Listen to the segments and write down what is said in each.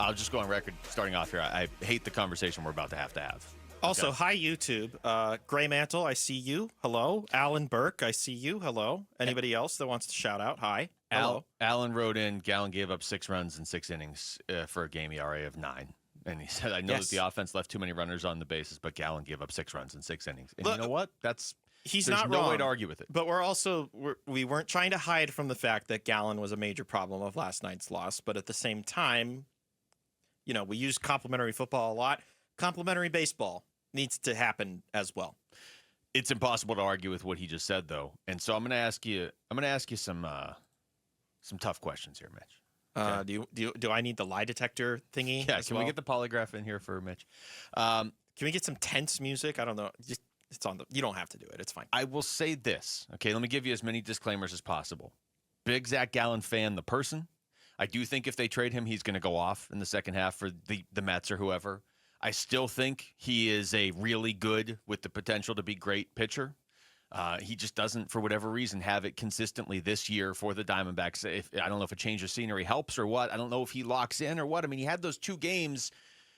I'll just go on record starting off here. I hate the conversation we're about to have. Also, Okay. hi, YouTube. Gray Mantle, I see you. Hello. Alan Burke, I see you. Hello. Anybody else that wants to shout out? Hi. Hello. Alan wrote in, Gallen gave up 6 runs in 6 innings for a game ERA of 9. And he said, I know that the offense left too many runners on the bases, but Gallen gave up 6 runs in 6 innings. And you know what? He's there's not no wrong, way to argue with it. But we weren't trying to hide from the fact that Gallen was a major problem of last night's loss. But at the same time, we use complimentary football a lot. Complimentary baseball needs to happen as well. It's impossible to argue with what he just said, though. And so I'm going to ask you some tough questions here, Mitch. Okay. Do I need the lie detector thingy? Yeah, can we get the polygraph in here for Mitch? Can we get some tense music? I don't know. You don't have to do it. It's fine. I will say this. Okay, let me give you as many disclaimers as possible. Big Zac Gallen fan, the person. I do think if they trade him, he's going to go off in the second half for the Mets or whoever. I still think he is a really good, with the potential to be great pitcher. He just doesn't, for whatever reason, have it consistently this year for the Diamondbacks. I don't know if a change of scenery helps or what. I don't know if he locks in or what. I mean, he had those 2 games,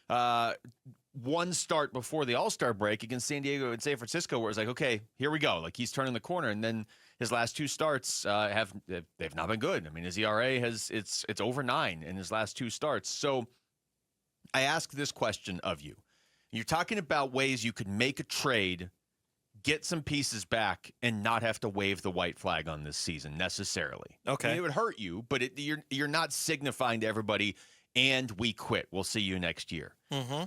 one start before the All-Star break against San Diego and San Francisco, where it's like, okay, here we go. Like, he's turning the corner. And then his last 2 starts they've not been good. I mean, his ERA it's over 9 in his last 2 starts. So I ask this question of you. You're talking about ways you could make a trade, get some pieces back, and not have to wave the white flag on this season necessarily. Okay. I mean, it would hurt you, but you're not signifying to everybody, and we quit. We'll see you next year. Mm-hmm.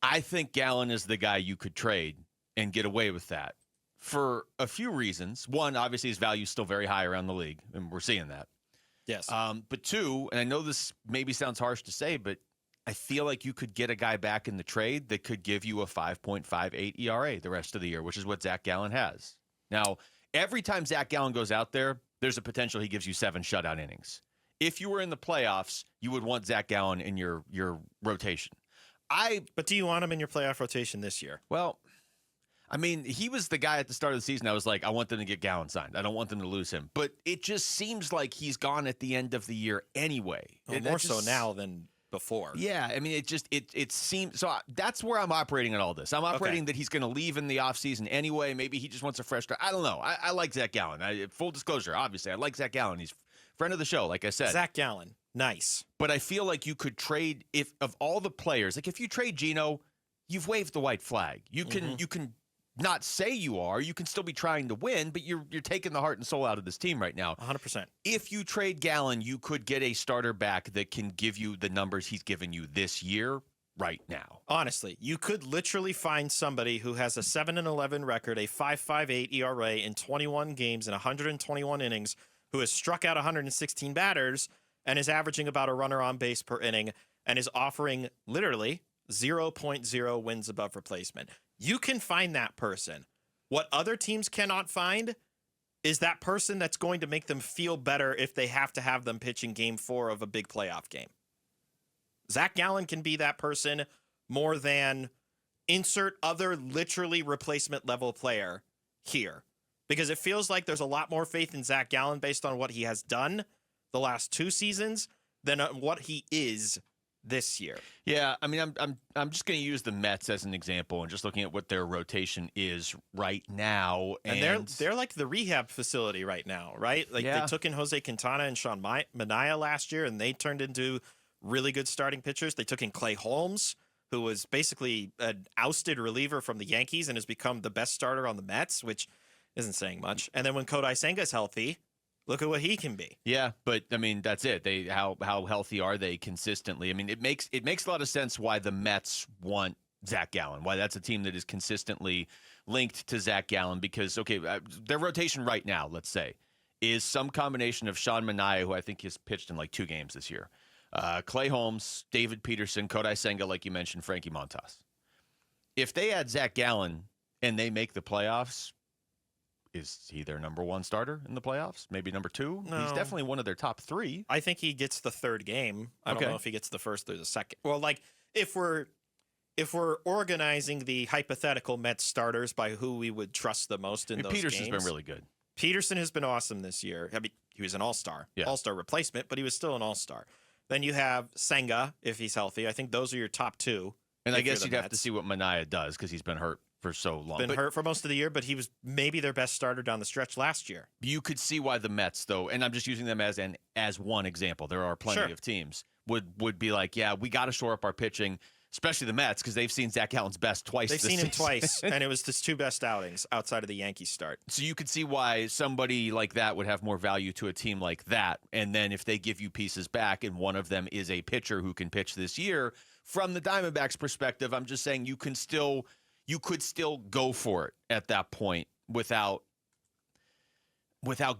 I think Gallen is the guy you could trade and get away with that for a few reasons. One, obviously his value is still very high around the league, and we're seeing that. Yes. But 2, and I know this maybe sounds harsh to say, but I feel like you could get a guy back in the trade that could give you a 5.58 ERA the rest of the year, which is what Zac Gallen has. Now, every time Zac Gallen goes out there, there's a potential he gives you 7 shutout innings. If you were in the playoffs, you would want Zac Gallen in your rotation. But do you want him in your playoff rotation this year? Well, I mean, he was the guy at the start of the season. I was like, I want them to get Gallen signed. I don't want them to lose him. But it just seems like he's gone at the end of the year anyway. Well, more so now than before. Yeah, I mean, it seems so. That's where I'm operating on all this. I'm operating that he's going to leave in the offseason anyway. Maybe he just wants a fresh start. I don't know. I like Zac Gallen. Full disclosure, obviously, I like Zac Gallen. He's friend of the show, like I said. Zac Gallen, nice. But I feel like you could trade of all the players. Like if you trade Gino, you've waved the white flag. You can not say you are. You can still be trying to win, but you're taking the heart and soul out of this team right now. 100%. If you trade Gallen, you could get a starter back that can give you the numbers he's given you this year right now. Honestly, you could literally find somebody who has a 7-11 record, a 5.58 ERA in 21 games and 121 innings, who has struck out 116 batters and is averaging about a runner on base per inning and is offering literally 0.0 wins above replacement. You can find that person. What other teams cannot find is that person that's going to make them feel better if they have to have them pitch in game 4 of a big playoff game. Zac Gallen can be that person more than insert other literally replacement level player here. Because it feels like there's a lot more faith in Zac Gallen based on what he has done the last 2 seasons than what he is this year. Yeah, I mean, I'm just going to use the Mets as an example and just looking at what their rotation is right now. And they're like the rehab facility right now, right? Like they took in Jose Quintana and Sean Manaea last year, and they turned into really good starting pitchers. They took in Clay Holmes, who was basically an ousted reliever from the Yankees and has become the best starter on the Mets, which isn't saying much. And then when Kodai Senga's healthy, look at what he can be. Yeah, but I mean that's it. How healthy are they consistently? I mean it makes a lot of sense why the Mets want Zac Gallen. Why that's a team that is consistently linked to Zac Gallen because their rotation right now, let's say, is some combination of Sean Manaea, who I think has pitched in like 2 games this year, Clay Holmes, David Peterson, Kodai Senga, like you mentioned, Frankie Montas. If they add Zac Gallen and they make the playoffs, is he their number 1 starter in the playoffs? Maybe number 2? No. He's definitely one of their top 3. I think he gets the 3rd game. I don't know if he gets the 1st or the 2nd. Well, like if we're organizing the hypothetical Mets starters by who we would trust the most in those Peterson's games. been really good. Peterson has been awesome this year. I mean, he was an all-star. Yeah. All-star replacement, but he was still an all-star. Then you have Senga, if he's healthy. I think those are your top two. And I if you're guess the you'd have to Mets. see what Manaea does because he's been hurt for so long. Been hurt for most of the year, but he was maybe their best starter down the stretch last year. You could see why the Mets, though, and I'm just using them as one example. There are plenty of teams would be like, yeah, we got to shore up our pitching, especially the Mets, because they've seen Zac Gallen's best twice. They've seen him twice, and it was his two best outings outside of the Yankees start. So you could see why somebody like that would have more value to a team like that. And then if they give you pieces back, and one of them is a pitcher who can pitch this year, from the Diamondbacks' perspective, I'm just saying you could still go for it at that point without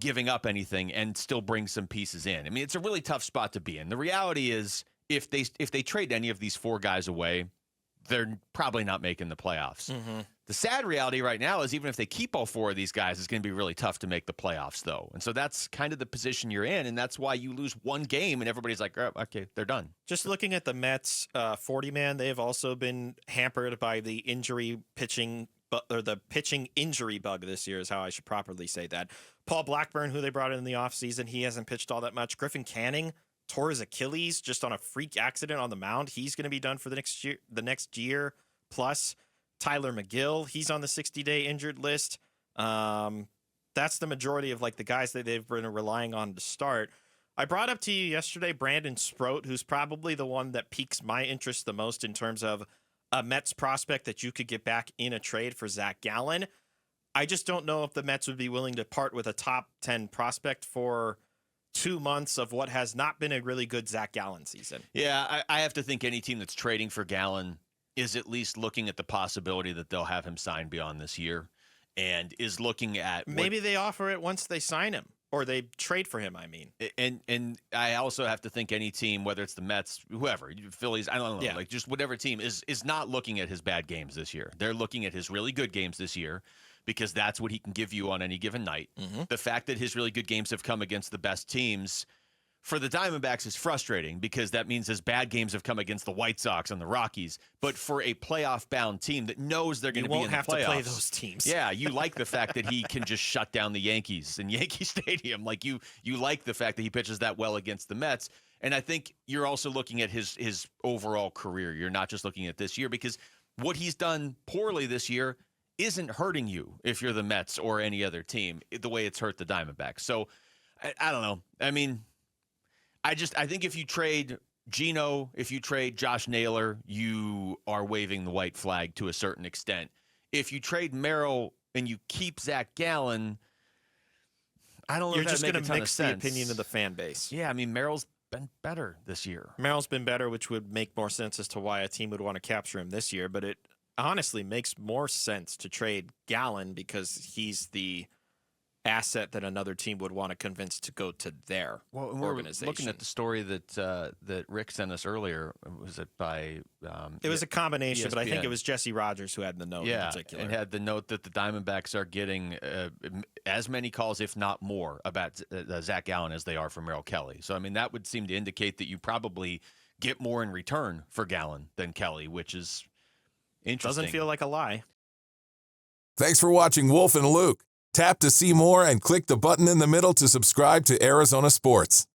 giving up anything and still bring some pieces in. I mean, it's a really tough spot to be in. The reality is, if they trade any of these four guys away, they're probably not making the playoffs. Mm-hmm. The sad reality right now is even if they keep all four of these guys, it's going to be really tough to make the playoffs, though. And so that's kind of the position you're in, and that's why you lose one game and everybody's like, oh, okay, they're done. Just looking at the Mets 40-man, they've also been hampered by the pitching injury bug this year is how I should properly say that. Paul Blackburn, who they brought in the offseason, he hasn't pitched all that much. Griffin Canning tore his Achilles just on a freak accident on the mound. He's going to be done for the next year plus. Tyler McGill, he's on the 60-day injured list. That's the majority of like the guys that they've been relying on to start. I brought up to you yesterday Brandon Sproat, who's probably the one that piques my interest the most in terms of a Mets prospect that you could get back in a trade for Zac Gallen. I just don't know if the Mets would be willing to part with a top 10 prospect for 2 months of what has not been a really good Zac Gallen season. Yeah, I have to think any team that's trading for Gallen is at least looking at the possibility that they'll have him signed beyond this year and is looking at maybe they offer it once they sign him or they trade for him, I mean. And I also have to think any team, whether it's the Mets, whoever, Phillies, I don't know, like just whatever team is not looking at his bad games this year. They're looking at his really good games this year because that's what he can give you on any given night. Mm-hmm. The fact that his really good games have come against the best teams for the Diamondbacks is frustrating because that means his bad games have come against the White Sox and the Rockies. But for a playoff-bound team that knows they're going to be in the playoffs, you won't have to play those teams. Yeah, you like the fact that he can just shut down the Yankees in Yankee Stadium. Like you like the fact that he pitches that well against the Mets. And I think you're also looking at his overall career. You're not just looking at this year because what he's done poorly this year isn't hurting you if you're the Mets or any other team the way it's hurt the Diamondbacks. So I don't know. I mean, I think if you trade Gino, if you trade Josh Naylor, you are waving the white flag to a certain extent. If you trade Merrill and you keep Zac Gallen, I don't know You're if just going to mix the opinion of the fan base. Yeah, I mean, Merrill's been better this year. Merrill's been better, which would make more sense as to why a team would want to capture him this year. But it honestly makes more sense to trade Gallen because he's the asset that another team would want to convince to go to their organization. Looking at the story that Rick sent us earlier, was it by? It was a combination, ESPN. But I think it was Jesse Rogers who had the note in particular. And had the note that the Diamondbacks are getting as many calls, if not more, about Zac Gallen as they are for Merrill Kelly. So, I mean, that would seem to indicate that you probably get more in return for Gallen than Kelly, which is interesting. Doesn't feel like a lie. Thanks for watching Wolf and Luke. Tap to see more and click the button in the middle to subscribe to Arizona Sports.